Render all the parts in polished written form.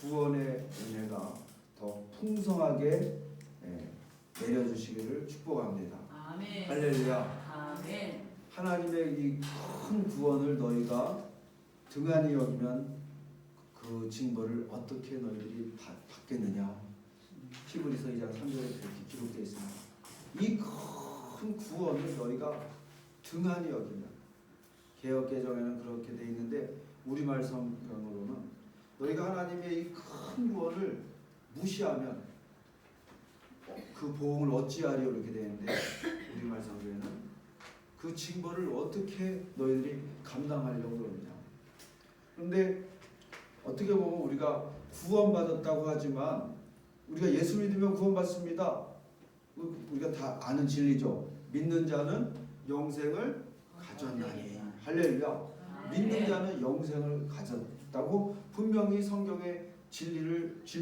구원의 은혜가 더 풍성하게 내려주시기를 축복합니다. 아멘. 할렐루야. 아멘. 하나님의 이 큰 구원을 너희가 등한히 여기면 그 징벌을 어떻게 너희들이 받겠느냐. 히브리서 2장 3절에 그렇게 기록되어 있습니다. 이 큰 구원을 너희가 등한히 여기면, 개역개정에는 그렇게 되어 있는데 우리말 성경으로는 너희가 하나님의 이 큰 구원을 무시하면 그 보응을 어찌하리요 이렇게 되어 있는데, 우리말 성경에는 그 징벌을 어떻게 너희들이 감당하려고 그러느냐. 그런데 어떻게 보면 우리가 구원받았다고 하지만, 우리가 예수 믿으면 구원받습니다. 우리가 다 아는 진리죠. 믿는 자는 영생을 가졌나니. 할렐루야. 믿는 자는 영생을 가졌다고 분명히 성경의 진리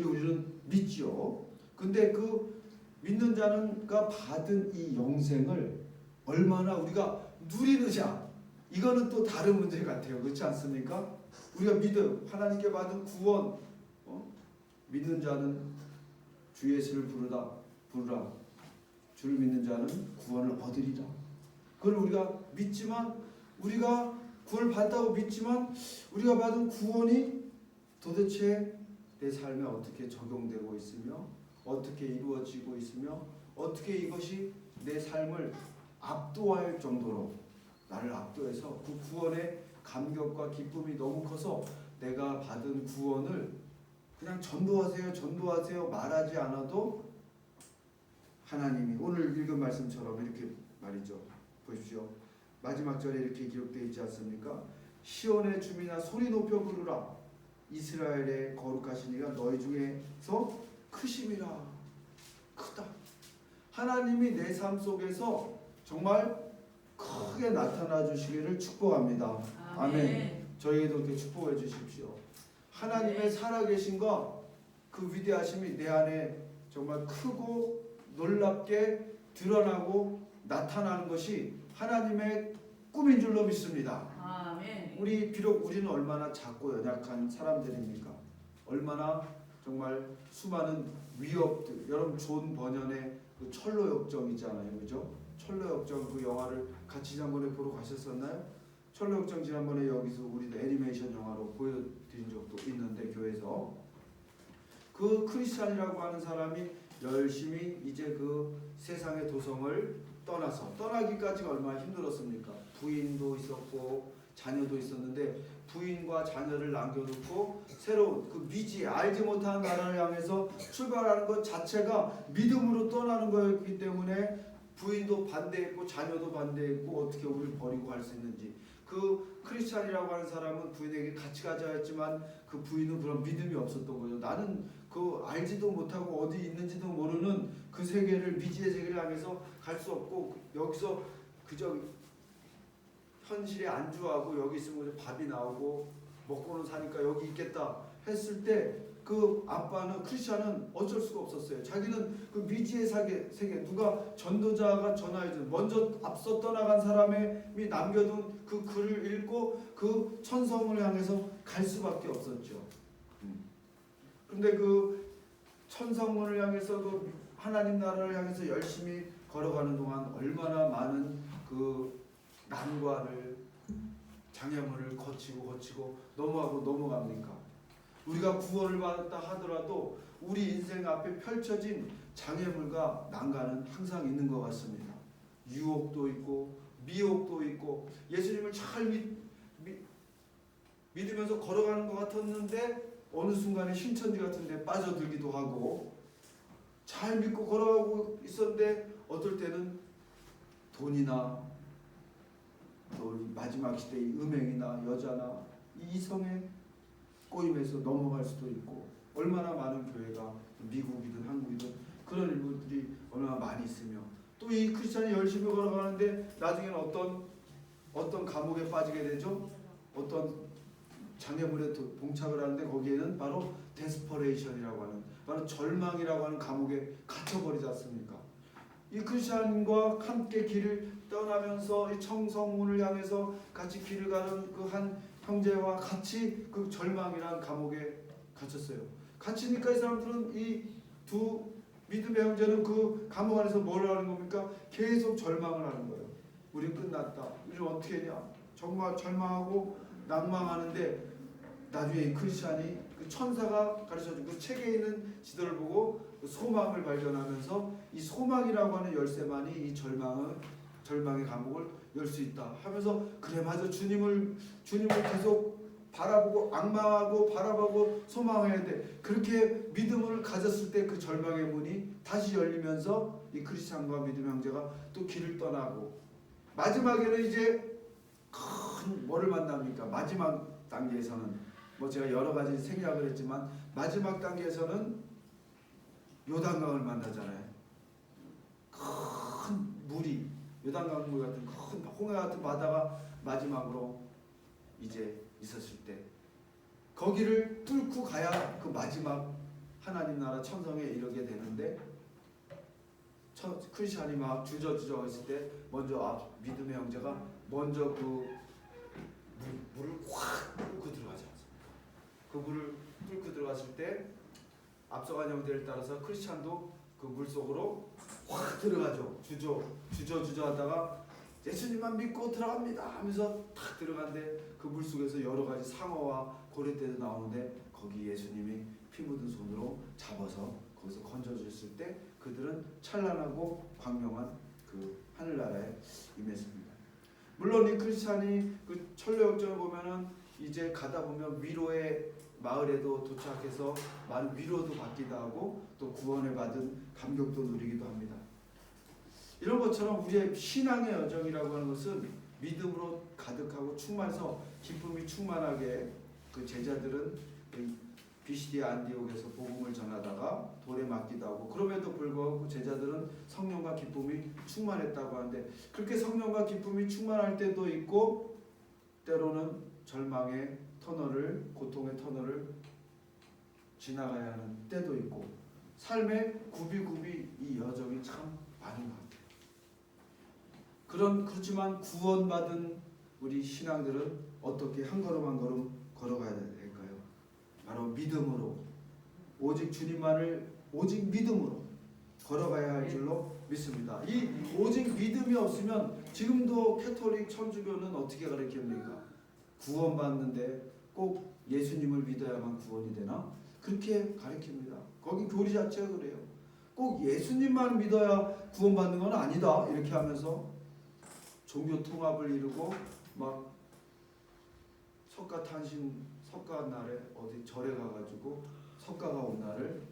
우리는 믿지요. 근데 그 믿는 자는가 받은 이 영생을 얼마나 우리가 누리느냐, 이거는 또 다른 문제 같아요. 그렇지 않습니까? 우리가 믿음, 하나님께 받은 구원, 믿는 자는 주 예수를 부르라. 주를 믿는 자는 구원을 얻으리라. 그걸 우리가 믿지만, 우리가 구원을 받다고 믿지만, 우리가 받은 구원이 도대체 내 삶에 어떻게 적용되고 있으며, 어떻게 이루어지고 있으며, 어떻게 이것이 내 삶을 압도할 정도로 나를 압도해서 그 구원의 감격과 기쁨이 너무 커서 내가 받은 구원을 그냥 전도하세요 말하지 않아도 하나님이 오늘 읽은 말씀처럼 이렇게 말이죠. 보십시오. 마지막 절에 이렇게 기록되어 있지 않습니까? 시온의 주민아 소리 높여 부르라. 이스라엘의 거룩하신 이가 너희 중에서 크심이라. 크다. 하나님이 내 삶 속에서 정말 크게 나타나 주시기를 축복합니다. 아멘. 저희에도 그렇게 축복해 주십시오. 하나님의 살아계심과 그 위대하심이 내 안에 정말 크고 놀랍게 드러나고 나타나는 것이 하나님의 꿈인 줄로 믿습니다. 아멘. 비록 우리는 얼마나 작고 연약한 사람들입니까? 얼마나 정말 수많은 위협들, 여러분 존 버년의 그 철로 역정 있잖아요, 그죠? 철로 역정 그 영화를 같이 지난번에 보러 가셨었나요? 철로 역정 지난번에 여기서 우리도 애니메이션 영화로 보여드린 적도 있는데, 교회에서 그 크리스찬이라고 하는 사람이 열심히 이제 그 세상의 도성을 떠나기까지가 얼마나 힘들었습니까? 부인도 있었고 자녀도 있었는데 부인과 자녀를 남겨놓고 새로운 그 미지 알지 못하는 나라를 향해서 출발하는 것 자체가 믿음으로 떠나는 거였기 때문에 부인도 반대했고 자녀도 반대했고 어떻게 우리를 버리고 갈 수 있는지. 그 크리스찬이라고 하는 사람은 부인에게 같이 가자 했지만 그 부인은 그런 믿음이 없었던 거죠. 나는 그 알지도 못하고 어디 있는지도 모르는 그 세계를, 미지의 세계를 향해서 갈 수 없고 여기서 그저 현실에 안주하고 여기 있으면 밥이 나오고 먹고는 사니까 여기 있겠다 했을 때 그 아빠는, 크리스찬은 어쩔 수가 없었어요. 자기는 그 미지의 세계 누가 전도자가 전하여준 먼저 앞서 떠나간 사람이 남겨둔 그 글을 읽고 그 천성을 향해서 갈 수밖에 없었죠. 그런데 그 천성문을 향해서 그 하나님 나라를 향해서 열심히 걸어가는 동안 얼마나 많은 그 난관을, 장애물을 거치고 넘어갑니까? 우리가 구원을 받았다 하더라도 우리 인생 앞에 펼쳐진 장애물과 난관은 항상 있는 것 같습니다. 유혹도 있고 미혹도 있고, 예수님을 잘 믿으면서 걸어가는 것 같았는데 어느 순간에 신천지 같은 데 빠져들기도 하고, 잘 믿고 걸어가고 있었는데 어떨 때는 돈이나 또 마지막 시대의 음행이나 여자나 이성의 꼬임에서 넘어갈 수도 있고, 얼마나 많은 교회가 미국이든 한국이든 그런 일들이 얼마나 많이 있으며, 또 이 크리스찬이 열심히 걸어가는데 나중에는 어떤 감옥에 빠지게 되죠. 어떤 장애물에 봉착을 하는데 거기에는 바로 데스퍼레이션이라고 하는, 바로 절망이라고 하는 감옥에 갇혀버리지 않습니까? 이 크리스찬과 함께 길을 떠나면서 이 청성문을 향해서 같이 길을 가는 그 한 형제와 같이 그 절망이라는 감옥에 갇혔어요. 갇히니까 이 사람들은 이 두 믿음의 형제는 그 감옥 안에서 뭘 하는 겁니까? 계속 절망을 하는 거예요. 우리 끝났다. 우리 어떻게 했냐? 정말 절망하고 낭망하는데 나중에 이 크리스찬이 그 천사가 가르쳐준 그 책에 있는 지도를 보고 그 소망을 발견하면서 이 소망이라고 하는 열쇠만이 이 절망의 감옥을 열 수 있다 하면서 그래 맞아 주님을 계속 바라보고 악망하고 바라보고 소망해야 돼. 그렇게 믿음을 가졌을 때 그 절망의 문이 다시 열리면서 이 크리스찬과 믿음의 형제가 또 길을 떠나고 마지막에는 이제 큰 뭐를 만납니까? 마지막 단계에서는 뭐 제가 여러 가지 생략을 했지만 마지막 단계에서는 요단강을 만나잖아요. 큰 물이 요단강물 같은 큰 홍해 같은 바다가 마지막으로 이제 있었을 때 거기를 뚫고 가야 그 마지막 하나님 나라 천성에 이르게 되는데 크리스찬이 막 주저주저 했을 때 먼저 믿음의 형제가 먼저 그 물을 확 뚫고 들어가지 않습니까? 그 물을 뚫고 들어갔을 때 앞서간 형제를 따라서 크리스찬도 그 물 속으로 확 들어가죠. 주저 하다가 예수님만 믿고 들어갑니다 하면서 탁 들어간데 그 물 속에서 여러 가지 상어와 고래떼도 나오는데 거기 예수님이 피 묻은 손으로 잡아서 거기서 건져주셨을 때 그들은 찬란하고 광명한 그 하늘나라에 임했습니다. 물론 이 크리스찬이 그 천로역정을 보면은 이제 가다 보면 위로의 마을에도 도착해서 많은 위로도 받기도 하고 또 구원을 받은 감격도 누리기도 합니다. 이런 것처럼 우리의 신앙의 여정이라고 하는 것은 믿음으로 가득하고 충만해서 기쁨이 충만하게 그 제자들은 비시디아 안디옥에서 복음을 전하다가 돌에 맞기도 하고 그럼에도 불구하고 그 제자들은 성령과 기쁨이 충만했다고 하는데 그렇게 성령과 기쁨이 충만할 때도 있고 때로는 절망의 터널을 고통의 터널을 지나가야 하는 때도 있고 삶의 굽이굽이 이 여정이 참 많은 것 같아요. 그렇지만 구원받은 우리 신앙들은 어떻게 한 걸음 한 걸음 걸어가야 될까요? 바로 믿음으로 오직 주님만을 오직 믿음으로 걸어가야 할 줄로 믿습니다. 이 오직 믿음이 없으면 지금도 캐톨릭 천주교는 어떻게 가르칩니까? 구원받는데 꼭 예수님을 믿어야만 구원이 되나? 그렇게 가르칩니다. 거기 교리 자체가 그래요. 꼭 예수님만 믿어야 구원받는 건 아니다 이렇게 하면서 종교 통합을 이루고 막 석가 날에 어디 절에 가가지고 석가가 온 날을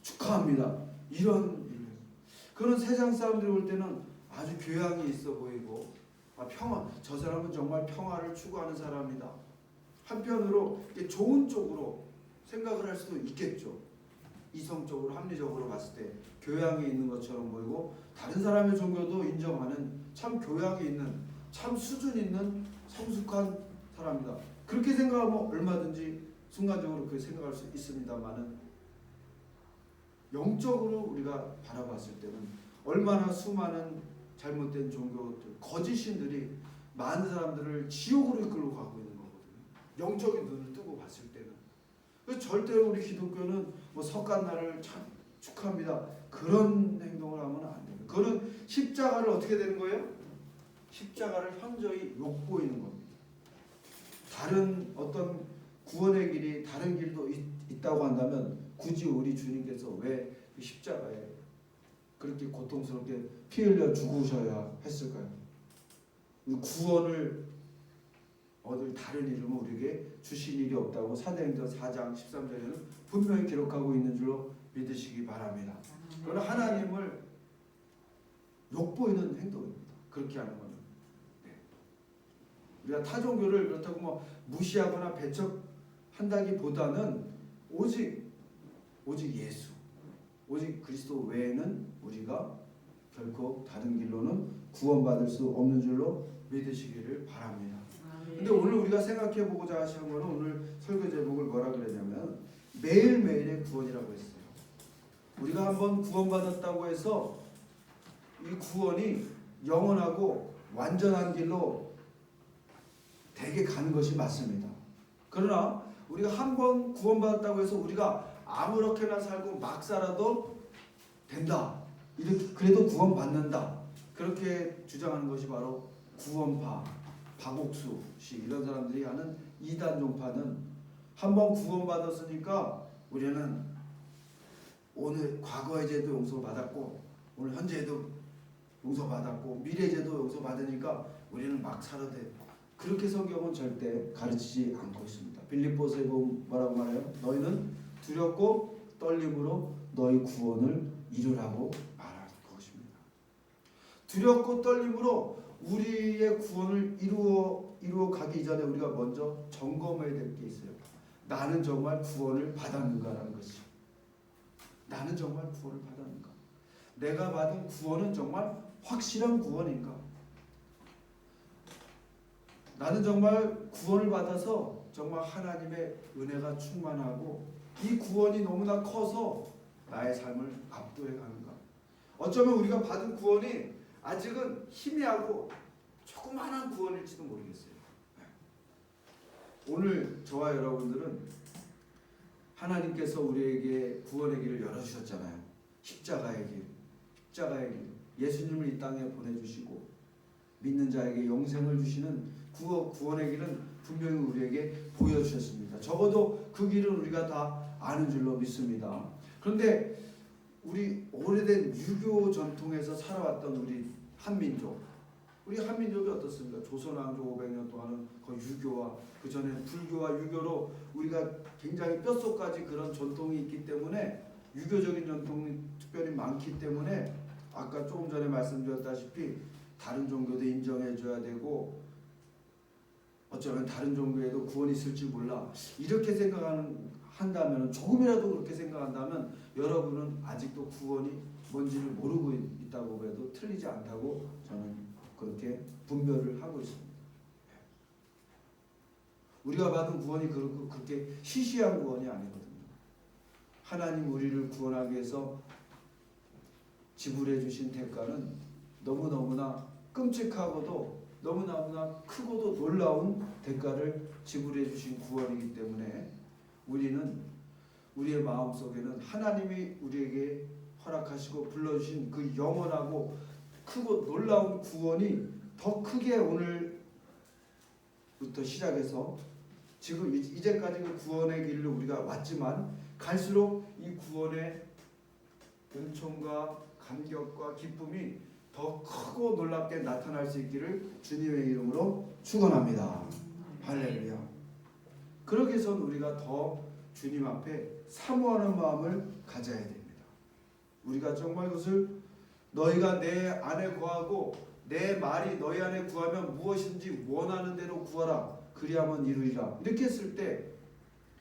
축하합니다. 이런 그런 세상 사람들이 볼 때는 아주 교양이 있어 보이고 평화 저 사람은 정말 평화를 추구하는 사람이다. 한편으로 좋은 쪽으로 생각을 할 수도 있겠죠. 이성적으로 합리적으로 봤을 때 교양이 있는 것처럼 보이고 다른 사람의 종교도 인정하는 참 교양이 있는 참 수준 있는 성숙한 사람이다. 그렇게 생각하면 얼마든지 순간적으로 그렇게 생각할 수 있습니다만은 영적으로 우리가 바라봤을 때는 얼마나 수많은 잘못된 종교들, 거짓신들이 많은 사람들을 지옥으로 이끌고 가고 있는 거거든요. 영적인 눈을 뜨고 봤을 때는. 그래서 절대로 우리 기독교는 뭐 석간날을 참 축하합니다. 그런 행동을 하면 안 돼요. 그거는 십자가를 어떻게 되는 거예요? 십자가를 현저히 욕보이는 겁니다. 다른 어떤 구원의 길이 다른 길도 있다고 한다면 굳이 우리 주님께서 왜 그 십자가에 그렇게 고통스럽게 피 흘려 죽으셔야 했을까요? 구원을 얻을 다른 이름은 우리에게 주신 일이 없다고 사도행전 4장 13절에는 분명히 기록하고 있는 줄로 믿으시기 바랍니다. 그건 하나님을 욕보이는 행동입니다. 그렇게 하는 것은. 우리가 타 종교를 그렇다고 뭐 무시하거나 배척한다기보다는 오직 예수, 오직 그리스도 외에는 우리가 결코 다른 길로는 구원받을 수 없는 줄로 믿으시기를 바랍니다. 근데 오늘 우리가 생각해 보고자 하시는 거는 오늘 설교 제목을 뭐라 그랬냐면 매일매일의 구원이라고 했어요. 우리가 한번 구원받았다고 해서 이 구원이 영원하고 완전한 길로 대개 가는 것이 맞습니다. 그러나 우리가 한 번 구원받았다고 해서 우리가 아무렇게나 살고 막 살아도 된다. 이렇게 그래도 구원받는다. 그렇게 주장하는 것이 바로 구원파, 박옥수식 이런 사람들이 하는 이단 종파는 한 번 구원받았으니까 우리는 오늘 과거의 죄도 용서받았고 오늘 현재에도 용서받았고 미래죄도 용서받으니까 우리는 막 살아도 돼. 그렇게 성경은 절대 가르치지 않고 있습니다. 빌립보서에 보면 뭐라고 말해요? 너희는 두렵고 떨림으로 너희 구원을 이루라고 말할 것입니다. 두렵고 떨림으로 우리의 구원을 이루어 가기 전에 우리가 먼저 점검해야 될 게 있어요. 나는 정말 구원을 받았는가라는 것이. 나는 정말 구원을 받았는가? 내가 받은 구원은 정말 확실한 구원인가? 나는 정말 구원을 받아서 정말 하나님의 은혜가 충만하고 이 구원이 너무나 커서 나의 삶을 압도해 가는가? 어쩌면 우리가 받은 구원이 아직은 희미하고 조그마한 구원일지도 모르겠어요. 오늘 저와 여러분들은 하나님께서 우리에게 구원의 길을 열어주셨잖아요. 십자가의 길, 십자가의 길. 예수님을 이 땅에 보내주시고 믿는 자에게 영생을 주시는 구원의 길은 분명히 우리에게 보여주셨습니다. 적어도 그 길은 우리가 다 아는 줄로 믿습니다. 그런데 우리 오래된 유교 전통에서 살아왔던 우리 한민족, 우리 한민족이 어떻습니까? 조선왕조 500년 동안은 거의 유교와 그 전에 불교와 유교로 우리가 굉장히 뼛속까지 그런 전통이 있기 때문에 유교적인 전통이 특별히 많기 때문에 아까 조금 전에 말씀드렸다시피 다른 종교도 인정해줘야 되고 어쩌면 다른 종교에도 구원이 있을지 몰라 이렇게 한다면 조금이라도 그렇게 생각한다면 여러분은 아직도 구원이 뭔지를 모르고 있다고 해도 틀리지 않다고 저는 그렇게 분별을 하고 있습니다. 우리가 받은 구원이 그렇게 시시한 구원이 아니거든요. 하나님 우리를 구원하기 위해서 지불해 주신 대가는 너무너무나 끔찍하고도 너무너무나 크고도 놀라운 대가를 지불해 주신 구원이기 때문에 우리는 우리의 마음속에는 하나님이 우리에게 허락하시고 불러주신 그 영원하고 크고 놀라운 구원이 더 크게 오늘부터 시작해서 지금 이제까지 그 구원의 길로 우리가 왔지만 갈수록 이 구원의 은총과 감격과 기쁨이 더 크고 놀랍게 나타날 수 있기를 주님의 이름으로 축원합니다. 할렐루야. 그러기 위해서는 우리가 더 주님 앞에 사모하는 마음을 가져야 됩니다. 우리가 정말 그것을 너희가 내 안에 거하고 내 말이 너희 안에 구하면 무엇인지 원하는 대로 구하라 그리하면 이루리라. 이렇게 했을 때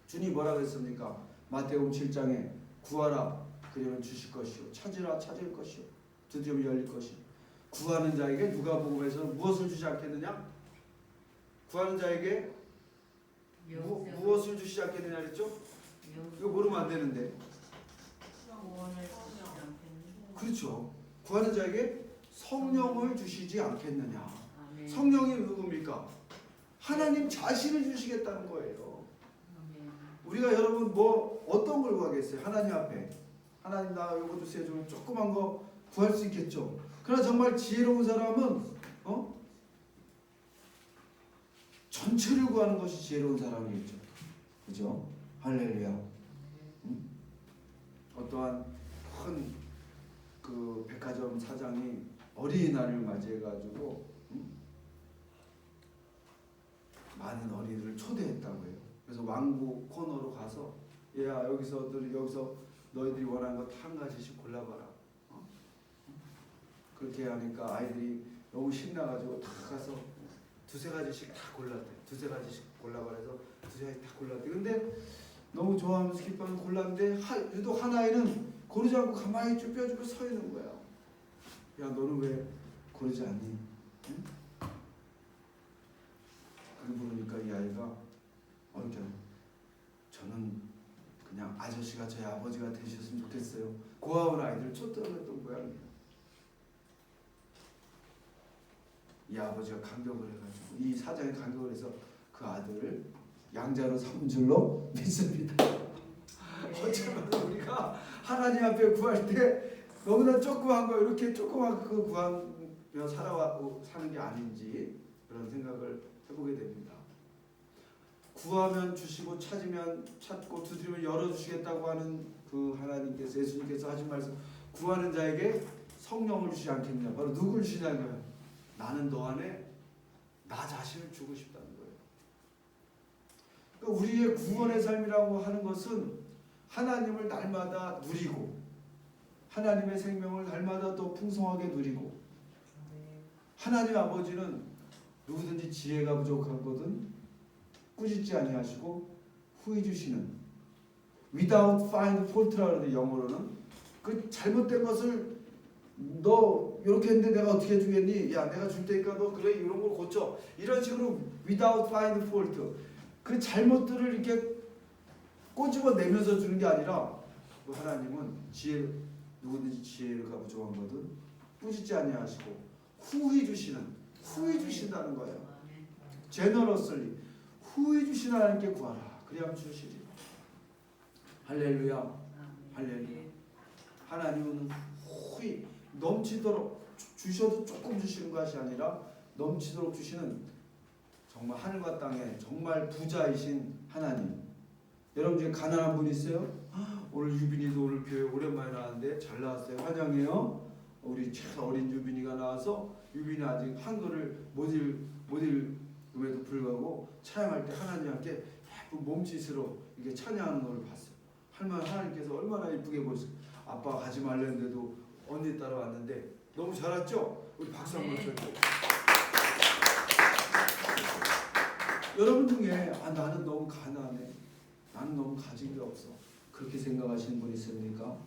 주님 뭐라고 했습니까? 마태복음 7장에 구하라 그러면 주실 것이요 찾으라 찾을 것이요 두드리면 열릴 것이요. 구하는 자에게 누가복음에서는 무엇을 주지 않겠느냐? 구하는 자에게 무엇을 주시지 않겠느냐 그랬죠? 이거 모르면 안 되는데. 그렇죠. 구하는 자에게 성령을 주시지 않겠느냐. 성령이 누굽니까? 하나님 자신을 주시겠다는 거예요. 우리가 여러분 뭐 어떤 걸 구하겠어요? 하나님 앞에 하나님 나 이거 주세요 좀 조그만 거 구할 수 있겠죠. 그러나 정말 지혜로운 사람은 전체를 구하는 것이 지혜로운 사람이겠죠. 그죠? 할렐루야. 어떠한 큰 그 백화점 사장이 어린이날을 맞이해가지고 많은 어린이들을 초대했다고 해요. 그래서 왕복 코너로 가서 야 여기서 너희들이 원하는 거 한 가지씩 골라봐라. 그렇게 하니까 아이들이 너무 신나가지고 다 가서 두세 가지씩 다 골랐대. 두세 가지씩 골라봐라 해서 두세 가지 다 골랐대. 근데 너무 좋아하면서 기뻐하면서 골랐는데 유독 한 아이는 고르지 않고 가만히 쭈뼛쭈뼛 서 있는 거야. 야 너는 왜 고르지 않니? 응? 그걸 보니까 이 아이가 이렇게 저는 그냥 아저씨가 저희 아버지가 되셨으면 좋겠어요. 고아원 아이들 초대했던 모양이에요. 이 아버지가 간격을 해가지고 이 사장이 간격을 해서 그 아들을 양자로 삼은 줄로 믿습니다. 어쩌면 우리가 하나님 앞에 구할 때 너무나 조그만 거 이렇게 조그만 그 구하며 사는 게 아닌지 그런 생각을 해보게 됩니다. 구하면 주시고 찾으면 찾고 두드리면 열어주시겠다고 하는 그 하나님께서 예수님께서 하신 말씀, 구하는 자에게 성령을 주시지 않겠냐. 바로 누굴 주시냐고요. 나는 너 안에 나 자신을 주고 싶다는 거예요. 그러니까 우리의 구원의 삶이라고 하는 것은 하나님을 날마다 누리고 하나님의 생명을 날마다 더 풍성하게 누리고, 하나님 아버지는 누구든지 지혜가 부족하거든 꾸짖지 아니하시고 후히 주시는, without find fault라고 하는데 영어로는 그 잘못된 것을 너 이렇게 했는데 내가 어떻게 해주겠니? 야 내가 줄 테니까 너 그래 이런 걸 고쳐, 이런 식으로 without find fault 그 잘못들을 이렇게 꼬집어 내면서 주는 게 아니라, 그 하나님은 지혜, 누구든지 지혜가 부족하거든 꾸짖지 아니하시고 후히 주시는, 후히 주신다는 거예요. 제너러슬리 후히 주신 하나님께 구하라 그리하면 주시리. 할렐루야, 할렐루야. 하나님은 후히 넘치도록 주셔도 조금 주시는 것이 아니라 넘치도록 주시는, 정말 하늘과 땅에 정말 부자이신 하나님. 여러분 중에 가난한 분 있어요? 오늘 유빈이도 오늘 교회 오랜만에 나왔는데 잘 나왔어요. 환영해요. 우리 최 어린 유빈이가 나와서, 유빈이 아직 한글을 못 읽음에도 불구하고 찬양할 때 하나님 함께 예쁜 몸짓으로 이렇게 찬양하는 걸 봤어요. 하나님께서 얼마나 예쁘게 보셨어요. 아빠가 가지 말랬는데도 언니 따라왔는데 너무 잘했죠? 우리 박수 한번 쳐주세요. 여러분 중에 나는 너무 가난해, 나는 너무 가진 게 없어, 그렇게 생각하시는 분 있습니까?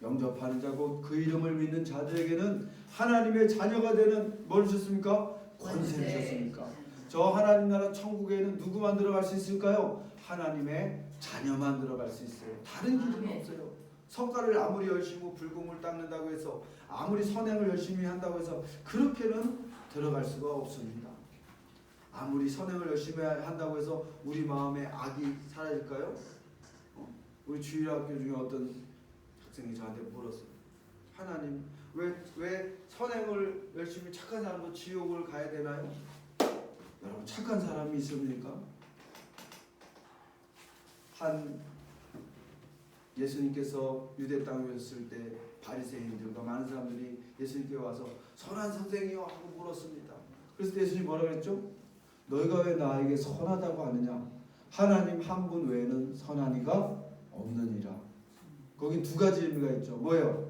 영접하는 자고 그 이름을 믿는 자들에게는 하나님의 자녀가 되는 뭘 주셨습니까? 권세를 주셨습니까? 저 하나님 나라 천국에는 누구만 들어갈 수 있을까요? 하나님의 자녀만 들어갈 수 있어요. 다른 길은 없어요. 성가를 아무리 열심히 불공을 닦는다고 해서, 아무리 선행을 열심히 한다고 해서 그렇게는 들어갈 수가 없습니다. 아무리 선행을 열심히 한다고 해서 우리 마음에 악이 사라질까요? 우리 주일학교 중에 어떤 학생이 저한테 물었어요. 하나님 왜 선행을 열심히 착한 사람도 지옥을 가야 되나요? 여러분 착한 사람이 있습니까? 한 예수님께서 유대 땅에 오셨을 때 바리새인들과 많은 사람들이 예수님께 와서 선한 선생이요 하고 물었습니다. 그래서 예수님이 뭐라고 했죠? 너희가 왜 나에게 선하다고 하느냐? 하나님 한 분 외에는 선한 이가 없느니라. 거기 두 가지 의미가 있죠. 뭐예요?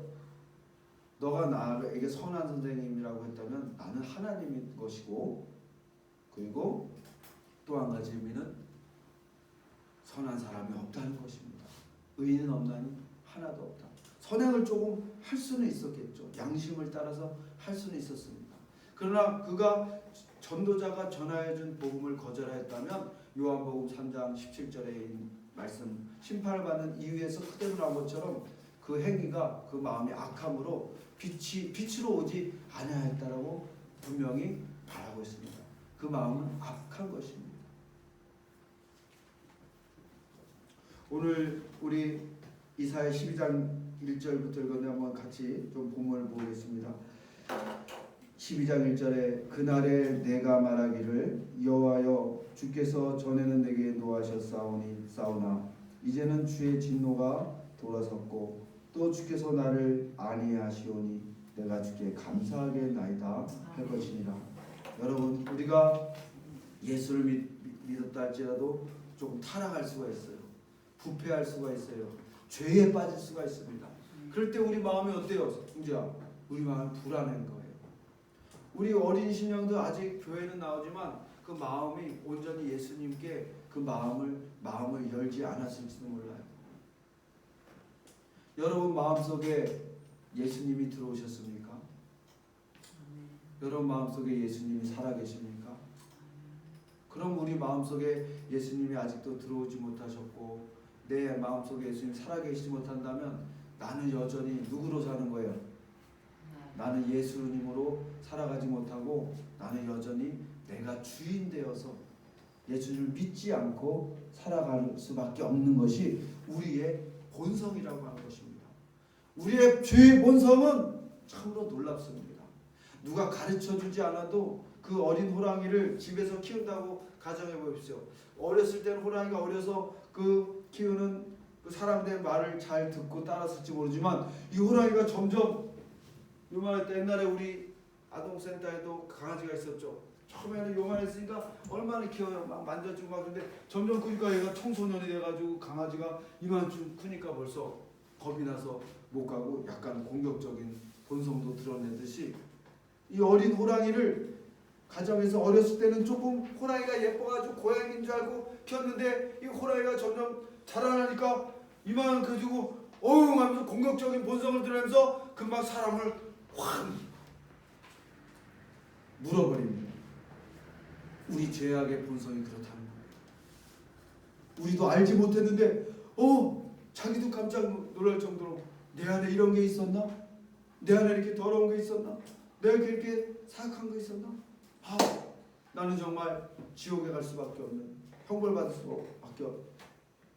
너가 나에게 선한 선생님이라고 했다면 나는 하나님인 것이고, 그리고 또 한 가지 의미는 선한 사람이 없다는 것입니다. 의인은 없나니 하나도 없다. 선행을 조금 할 수는 있었겠죠. 양심을 따라서 할 수는 있었습니다. 그러나 그가 전도자가 전하여준 복음을 거절하였다면 요한복음 3장 17절에 있는 말씀, 심판을 받는 이유에서 그대로 나온 것처럼 그 행위가 그 마음이 악함으로 빛으로 오지 아니하였다라고 분명히 말하고 있습니다. 그 마음은 악한 것입니다. 오늘 우리 이사야 12장 1절부터 읽었는데 한번 같이 좀 본문을 보겠습니다. 12장 1절에 그날에 내가 말하기를 여호와여 주께서 전에는 내게 노하셨사오나 이제는 주의 진노가 돌아섰고 또 주께서 나를 안위하시오니 내가 주께 감사하겠나이다 할 것이니라. 여러분 우리가 예수를 믿었다 할지라도 조금 타락할 수가 있어요. 부패할 수가 있어요. 죄에 빠질 수가 있습니다. 그럴 때 우리 마음이 어때요? 승재야, 우리 마음이 불안한 거예요. 우리 어린 신령도 아직 교회는 나오지만 그 마음이 온전히 예수님께 그 마음을 열지 않았을지도 몰라요. 여러분 마음속에 예수님이 들어오셨습니까? 여러분 마음속에 예수님이 살아계십니까? 그럼 우리 마음속에 예수님이 아직도 들어오지 못하셨고 내 마음속에 예수님이 살아계시지 못한다면 나는 여전히 누구로 사는 거예요? 나는 예수님으로 살아가지 못하고 나는 여전히 내가 주인 되어서 예수님을 믿지 않고 살아갈 수밖에 없는 것이 우리의 본성이라고 하는 것입니다. 우리의 죄의 본성은 참으로 놀랍습니다. 누가 가르쳐주지 않아도 그 어린 호랑이를 집에서 키운다고 가정해 보십시오. 어렸을 때는 호랑이가 어려서 그 키우는 그 사람들의 말을 잘 듣고 따랐을지 모르지만 이 호랑이가 점점 요만할 때 옛날에 우리 아동센터에도 강아지가 있었죠. 처음에는 요만했으니까 얼마나 귀여워요. 막 만져주고 막 그런데 점점 크니까 얘가 청소년이 돼가지고 강아지가 이만큼 크니까 벌써 겁이 나서 못 가고 약간 공격적인 본성도 드러내듯이 이 어린 호랑이를 가정에서 어렸을 때는 조금 호랑이가 예뻐가지고 고양이인 줄 알고 키웠는데 이 호랑이가 점점 자라나니까 이만큼 커지고 어흥 하면서 공격적인 본성을 드러내면서 금방 사람을 확 물어버립니다. 우리 죄악의 본성이 그렇다는 거예요. 우리도 알지 못했는데 자기도 깜짝 놀랄 정도로 내 안에 이런 게 있었나? 내 안에 이렇게 더러운 게 있었나? 내가 이렇게 사악한 거 있었나? 나는 정말 지옥에 갈 수밖에 없는, 형벌받을 수밖에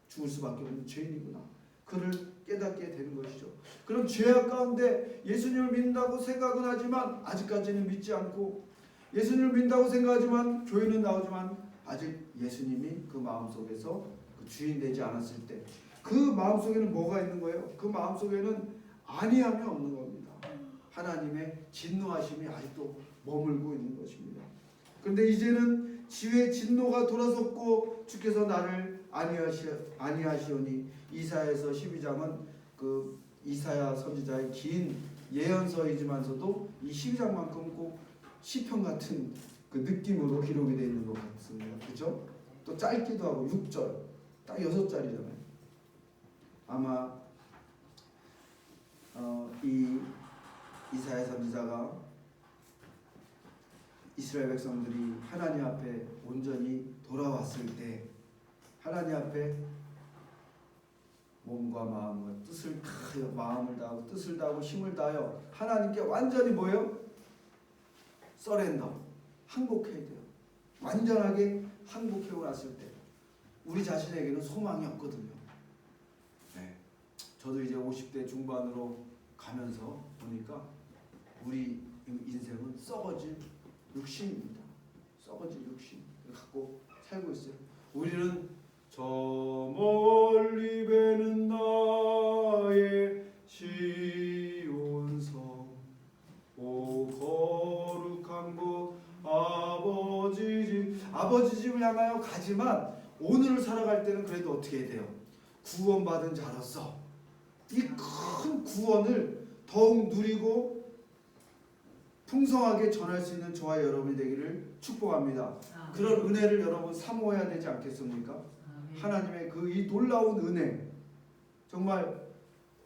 죽을 수밖에 없는 죄인이구나. 그를 깨닫게 되는 것이죠. 그럼 죄악 가운데 예수님을 믿는다고 생각은 하지만 아직까지는 믿지 않고, 예수님을 믿는다고 생각하지만 교회는 나오지만 아직 예수님이 그 마음속에서 그 주인 되지 않았을 때 그 마음속에는 뭐가 있는 거예요? 그 마음속에는 아니함이 없는 겁니다. 하나님의 진노하심이 아직도 머물고 있는 것입니다. 그런데 이제는 지의 진노가 돌아섰고 주께서 나를 아니하시오니, 이사야서 12장은 그 이사야 선지자의 긴 예언서이지만서도 이 12장만큼 꼭 시편 같은 그 느낌으로 기록이 되어 있는 것 같습니다. 그죠? 또 짧기도 하고 6절 딱 6절이잖아요. 아마 이 이사야 선지자가 이스라엘 백성들이 하나님 앞에 온전히 돌아왔을 때 하나님 앞에 몸과 마음과 뜻을 다하여 마음을 다하고 뜻을 다하고 힘을 다하여 하나님께 완전히 뭐예요? 서렌더, 항복해야 돼요. 완전하게 항복하고 났을 때 우리 자신에게는 소망이 없거든요. 네. 저도 이제 50대 중반으로 가면서 보니까 우리 인생은 썩어질 육신입니다. 썩어질 육신 갖고 살고 있어요. 우리는 저 멀리 배는 나의 시온성, 오 거룩한 곳 아버지 집을 향하여 가지만 오늘을 살아갈 때는 그래도 어떻게 해야 돼요? 구원받은 자로서 이 큰 구원을 더욱 누리고 풍성하게 전할 수 있는 저와 여러분이 되기를 축복합니다. 그런 은혜를 여러분 사모해야 되지 않겠습니까? 하나님의 그 이 놀라운 은혜, 정말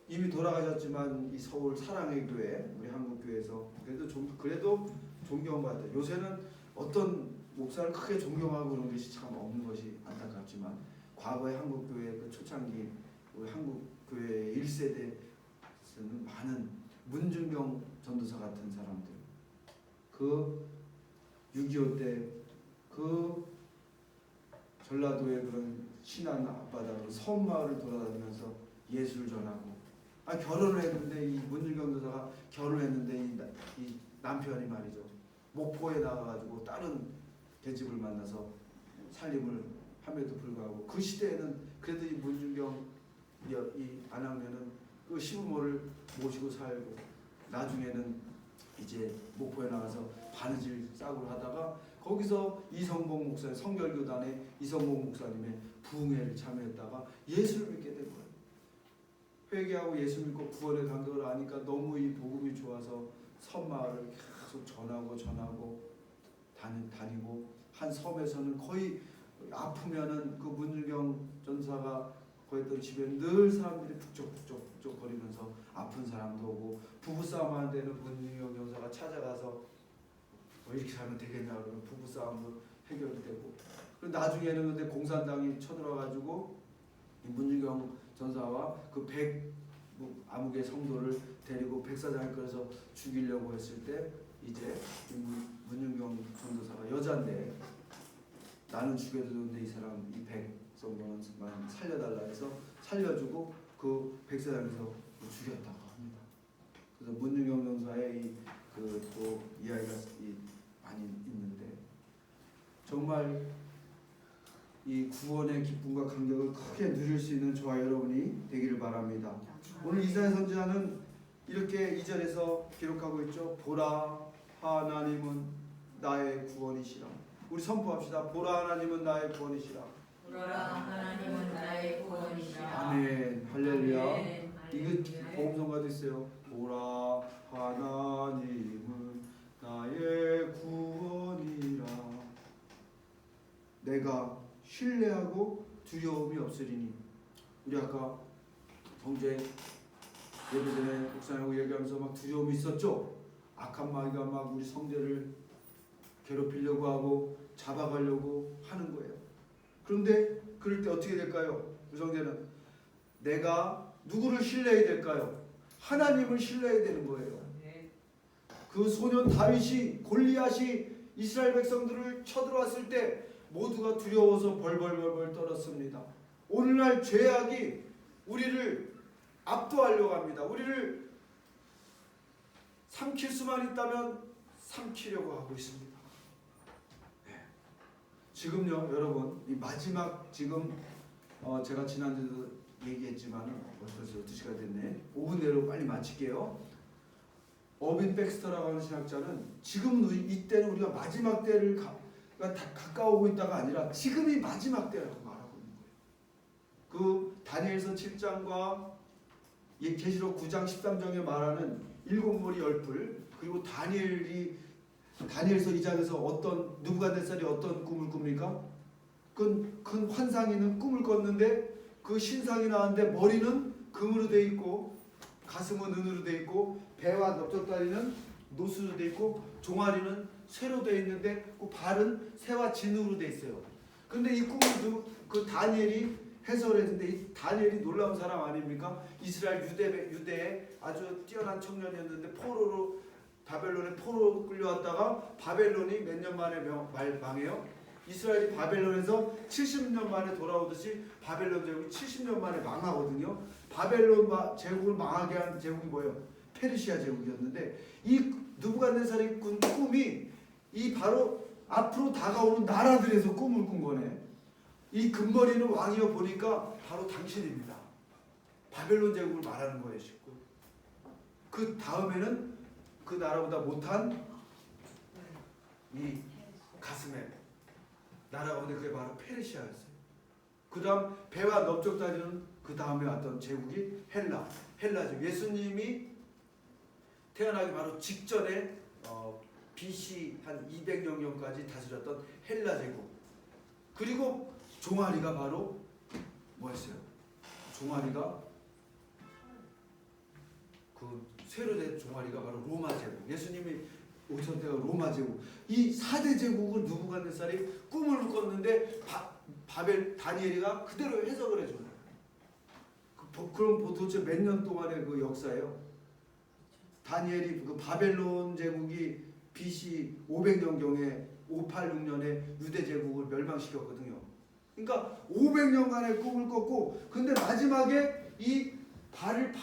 이미 돌아가셨지만 이 서울 사랑의 교회, 우리 한국교회에서 그래도 존경받아요. 요새는 어떤 목사를 크게 존경하고 그런 것이 참 없는 것이 안타깝지만 과거의 한국교회 그 초창기 우리 한국교회 1세대에서는 많은 문준경 전도사 같은 사람들, 그 6.25 때 그 전라도의 그런 신안 앞바다로 섬마을을 돌아다니면서 예수를 전하고, 결혼을 했는데 이 문준경 전도사가 결혼했는데 이 남편이 말이죠, 목포에 나가가지고 다른 계집을 만나서 살림을 함에도 불구하고 그 시대에는 그래도 이 문준경 이 안학녀는 그 시부모를 모시고 살고, 나중에는 이제 목포에 나가서 바느질 싸구려 하다가 거기서 이성봉 목사, 성결교단의 이성봉 목사님의 부흥회를 참여했다가 예수를 믿게 된 거예요. 회개하고 예수 믿고 구원의 감격을 아니까 너무 이 복음이 좋아서 섬마을을 계속 전하고 다니고 한 섬에서는 거의 아프면은 그 문준경 전사가 거했던 집에 늘 사람들이 북적북적 거리면서 아픈 사람도 오고, 부부싸움 하는 데는 문준경 전사가 찾아가서 이렇게 살면 되겠냐 그러면 부부싸움도 해결이 되고, 그리고 나중에는 근데 공산당이 쳐들어가지고 이 문준경 전사와 그 암흑의 성도를 데리고 백사장을 끌어서 죽이려고 했을 때 이제 문준경 전도사가 여자인데 나는 죽여도 되는데 이 사람 이 백성만 살려달라 해서 살려주고 그 백사장에서 죽였다고 합니다. 그래서 문중영전사에 또 이야기가 많이 있는데 정말 이 구원의 기쁨과 감격을 크게 누릴 수 있는 저와 여러분이 되기를 바랍니다. 오늘 이사야 선지자는 이렇게 2절에서 기록하고 있죠. 보라 하나님은 나의 구원이시라. 우리 선포합시다. 보라 하나님은 나의 구원이시라. 보라 하나님은 나의 구원이시라. 아멘. 할렐루야. 아멘. 이거 보험성가도 있어요. 보라 하나님은 나의 구원이라. 내가 신뢰하고 두려움이 없으리니. 우리 아까 형제 예배 전에 목사님하고 얘기하면서 막 두려움이 있었죠. 악한 마귀가 막 우리 성제를 괴롭히려고 하고 잡아가려고 하는 거예요. 그런데 그럴 때 어떻게 될까요? 우리 성제는 내가 누구를 신뢰해야 될까요? 하나님을 신뢰해야 되는 거예요. 그 소년 다윗이 골리앗이 이스라엘 백성들을 쳐들어왔을 때 모두가 두려워서 벌벌벌 떨었습니다. 오늘날 죄악이 우리를 압도하려고 합니다. 우리를 삼킬 수만 있다면 삼키려고 하고 있습니다. 네. 지금요 여러분 이 마지막 지금 제가 지난주에도 얘기했지만 벌써 12시가 됐네. 5분 내로 빨리 마칠게요. 어빈 백스터라고 하는 신학자는 지금 이때는 우리가 마지막 때를 가까우고 있다가 아니라 지금이 마지막 때라고 말하고 있는 거예요. 그 다니엘서 7장과 계시록 9장 13장에 말하는 일곱 머리 열불 그리고 다니엘서 2장에서 어떤 느부갓네살이 어떤 꿈을 꿉니까? 큰 환상이 있는 꿈을 꿨는데 그 신상이 나왔는데 머리는 금으로 돼 있고 가슴은 은으로 돼 있고 배와 넓적다리는 노수로 돼 있고 종아리는 쇠로 돼 있는데 그 발은 새와 진으로 돼 있어요. 근데 이 꿈을 그 다니엘이 해석을 했는데 이 다니엘이 놀라운 사람 아닙니까? 이스라엘 유대에 아주 뛰어난 청년이었는데 바벨론에 포로로 끌려왔다가 바벨론이 몇 년 만에 망해요? 이스라엘이 바벨론에서 70년 만에 돌아오듯이 바벨론 제국이 70년 만에 망하거든요. 바벨론 제국을 망하게 한 제국이 뭐예요? 페르시아 제국이었는데 이 느부갓네살이 꾼 꿈이 이 바로 앞으로 다가오는 나라들에서 꿈을 꾼 거네. 이 금머리는 왕이여 보니까 바로 당신입니다. 바벨론 제국을 말하는 거예요. 쉽고. 그 다음에는 그 나라보다 못한 이 가슴에 나라가 오는데 그게 바로 페르시아였어요. 그 다음 배와 넓적다리는 그 다음에 왔던 제국이 헬라죠. 예수님이 태어나기 바로 직전에 BC 한 200년경까지 다스렸던 헬라 제국. 그리고 종아리가 바로 뭐였어요? 종아리가 그 쇠로 된 종아리가 바로 로마 제국. 예수님이 오셨을 때가 로마 제국. 이 4대 제국을 느부갓네살이 꿈을 꿨는데 다니엘이가 그대로 해석을 해줘요. 그럼 도대체 몇 년 동안의 그 역사예요? 다니엘이 그 바벨론 제국이 BC 500년경에 586년에 유대 제국을 멸망시켰거든요. 그러니까 500년간의 꿈을 꿨고, 근데 마지막에 이 발을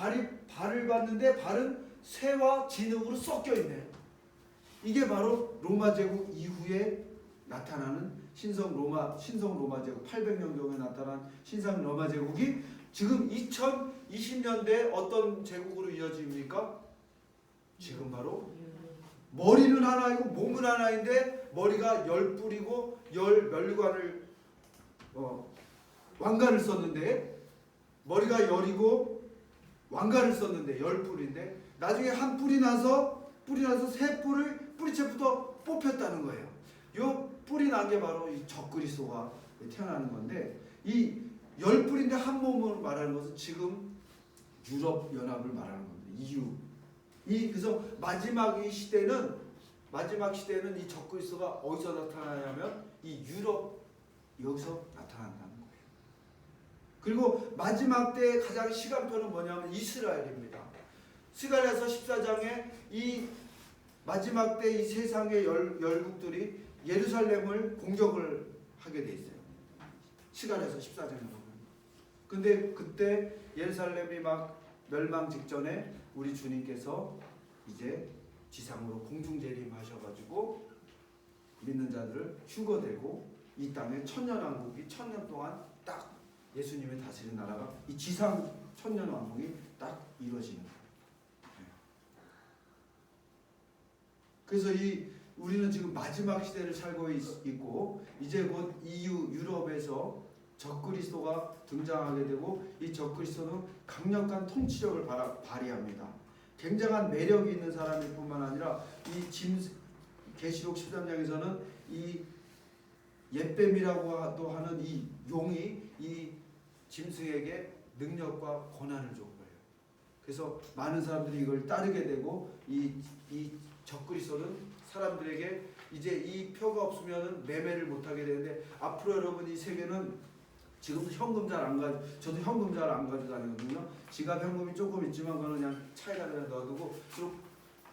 봤는데 발은 쇠와 진흙으로 섞여 있네요. 이게 바로 로마 제국 이후에 나타나는 신성 로마 제국 800년경에 나타난 신성 로마 제국이 지금 2020년대 어떤 제국으로 이어집니까? 지금 바로 머리는 하나이고 몸은 하나인데 머리가 10뿔이고 10면류관을 왕관을 썼는데 머리가 10이고 왕관을 썼는데 10뿔인데 나중에 한 뿔이 나서 세 뿔을 뿌리채부터 뽑혔다는 거예요. 요 뿔이 난 게 바로 이 적그리스도가 태어나는 건데 이 10뿔인데 한 몸으로 말하는 것은 지금 유럽 연합을 말하는 겁니다. EU. 그래서 마지막 시대는 이 적그리스도가 어디서 나타나냐면 이 유럽 여기서 나타난다는 거예요. 그리고 마지막 때 가장 시간표는 뭐냐면 이스라엘입니다. 스가랴서 14장에 이 마지막 때 이 세상의 열국들이 예루살렘을 공격을 하게 돼 있어요. 시간에서 14장에 보면. 근데 그때 예루살렘이 막 멸망 직전에 우리 주님께서 이제 지상으로 공중재림하셔가지고 믿는 자들을 휴거되고 이 땅에 천년왕국이 1000년 동안 딱 예수님의 다스리는 나라가 이 지상 천년왕국이 딱 이루어지는 거예요. 그래서 우리는 지금 마지막 시대를 살고 있고 이제 곧 EU 유럽에서 적그리스도가 등장하게 되고 이 적그리스도는 강력한 통치력을 발휘합니다. 굉장한 매력이 있는 사람일 뿐만 아니라 이 계시록 13장에서는 이 옛뱀이라고도 하는 이 용이 이 짐승에게 능력과 권한을 준 거예요. 그래서 많은 사람들이 이걸 따르게 되고 이 적그리스도는 사람들에게 이제 이 표가 없으면 매매를 못하게 되는데 앞으로 여러분 이 세계는 지금도 현금 잘 안 저도 현금 잘 안 가지고 다니거든요. 지갑 현금이 조금 있지만 그거는 그냥 차에다 넣어두고 주로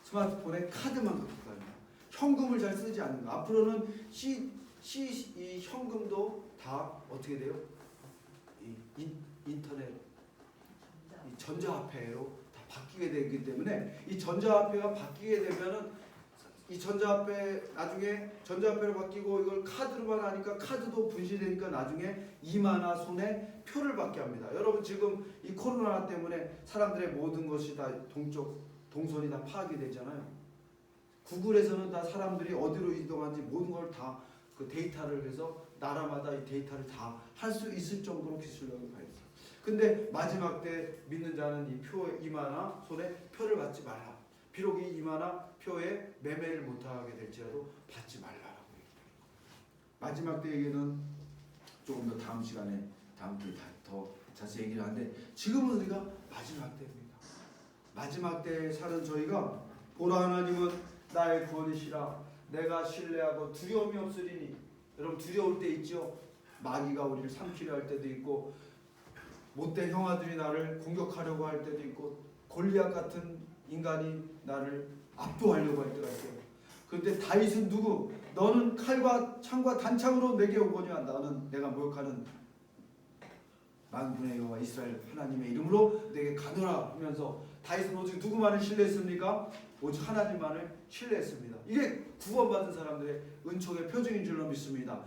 스마트폰에 카드만 갖고 다녀요. 현금을 잘 쓰지 않는 거. 앞으로는 이 현금도 다 어떻게 돼요? 인터넷 이 전자화폐로 다 바뀌게 되기 때문에 이 전자화폐가 바뀌게 되면은 이 전자화폐 나중에 전자화폐로 바뀌고 이걸 카드로만 하니까 카드도 분실되니까 나중에 이마나 손에 표를 받게 합니다. 여러분 지금 이 코로나 때문에 사람들의 모든 것이 다 동선이 다 파악이 되잖아요. 구글에서는 다 사람들이 어디로 이동하는지 모든 걸 다 그 데이터를 해서 나라마다 이 데이터를 다 할 수 있을 정도로 기술력이 발달했어요. 근데 마지막 때 믿는 자는 이 표의 이마나 손에 표를 받지 말라. 비록 이 이마나 표에 매매를 못하게 될지라도 받지 말라라고 얘기해요. 마지막 때 얘기는 조금 더 다음 시간에 다음 주에 더 자세히 얘기를 하는데 지금은 우리가 마지막 때입니다. 마지막 때에 사는 저희가 보라 하나님은 나의 구원이시라 내가 신뢰하고 두려움이 없으리니. 여러분 두려울 때 있죠. 마귀가 우리를 삼키려 할 때도 있고 못된 형아들이 나를 공격하려고 할 때도 있고 골리앗 같은 인간이 나를 압도하려고 할 때가 있어요. 그런데 다윗은 누구? 너는 칼과 창과 단창으로 내게 오거니와 나는 내가 모욕하는 만군의 여호와 이스라엘 하나님의 이름으로 내게 가노라 하면서 다윗은 오직 누구만을 신뢰했습니까? 오직 하나님만을 신뢰했습니다. 이게 구원받은 사람들의 은총의 표징인 줄로 믿습니다.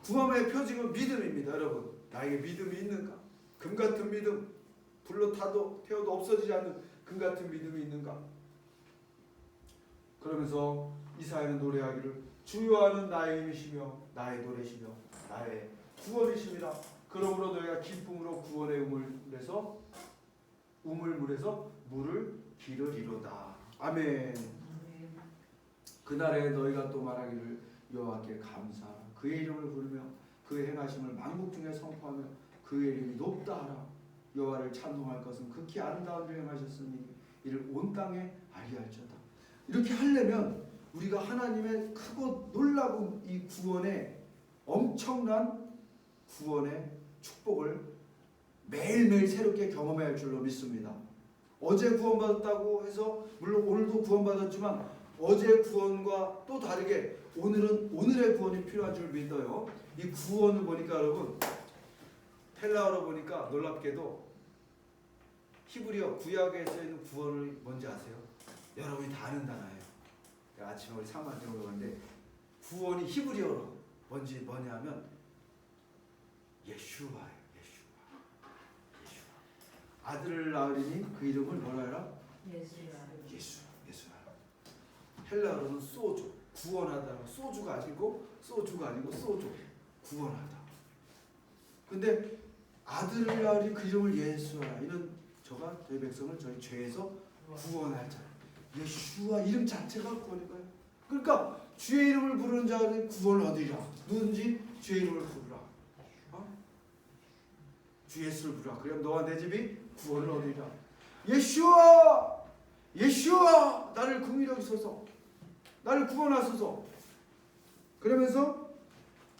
구원의 표징은 믿음입니다. 여러분 나에게 믿음이 있는가? 금같은 믿음, 불로 태워도 없어지지 않는 금같은 믿음이 있는가? 그러면서 이사야는 노래하기를 주여와는 나의 힘이시며 나의 노래시며 나의 구원이십니다. 그러므로 너희가 기쁨으로 구원의 우물물에서 물을 기르리로다. 아멘. 그날에 너희가 또 말하기를 여호와께 감사하라. 그의 이름을 부르며 그의 행하심을 만국 중에 선포하며 그의 이름이 높다 하라. 여호와를 찬송할 것은 극히 아름다운 일을 행하셨으니 이를 온 땅에 알리할지어다. 이렇게 하려면 우리가 하나님의 크고 놀라운 이 구원의 엄청난 구원의 축복을 매일매일 새롭게 경험해야 할 줄로 믿습니다. 어제 구원받았다고 해서 물론 오늘도 구원받았지만 어제 구원과 또 다르게 오늘은 오늘의 구원이 필요한 줄 믿어요. 이 구원을 보니까 여러분 헬라어로 보니까 놀랍게도 히브리어 구약에 쓰이는 구원을 뭔지 아세요? 여러분이 다 아는 단어예요. 아침에 우리 상반적으로 봤는데 구원이 히브리어로 뭐냐면 예슈아예요. 예슈아. 아들을 낳으리니 그 이름을 뭐라 해라? 예수. 헬라어로는 소주, 구원하다. 소주가 아니고 소주. 구원하다. 근데 아들을 낳으리 그 이름을 예수하라. 이는 저희 백성을 저희 죄에서 구원할 자. 예수와 이름 자체가 구원인 거예요. 그러니까 주의 이름을 부르는 자는 구원을 얻으리라. 누군지 주의 이름을 부르라. 주 예수를 부르라. 그럼 너와 내 집이 구원을 얻으리라. 예수와 나를 긍휼하소서. 나를 구원하소서. 그러면서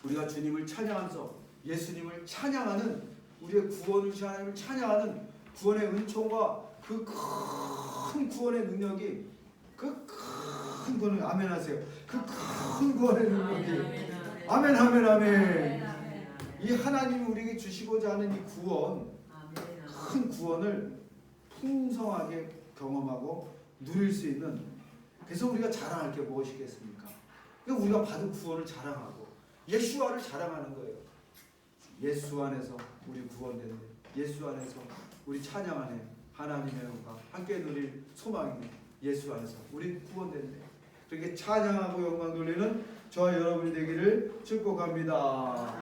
우리가 주님을 찬양하면서 예수님을 찬양하는 우리의 구원을 주신 하나님을 찬양하는 구원의 은총과 그 큰 구원의 능력이 그 큰 구원을 아멘 하세요. 그 큰 구원의 능력이 아멘. 이 하나님이 우리에게 주시고자 하는 이 구원, 아멘. 큰 구원을 풍성하게 경험하고 누릴 수 있는, 그래서 우리가 자랑할 게 무엇이겠습니까? 그러니까 우리가 받은 구원을 자랑하고 예수와를 자랑하는 거예요. 예수 안에서 우리 구원되는, 예수 안에서 우리 찬양 안에 하나님의 영광 함께 누릴 소망이 예수 안에서 우리 구원된대. 그렇게 찬양하고 영광 돌리는 저와 여러분이 되기를 축복합니다.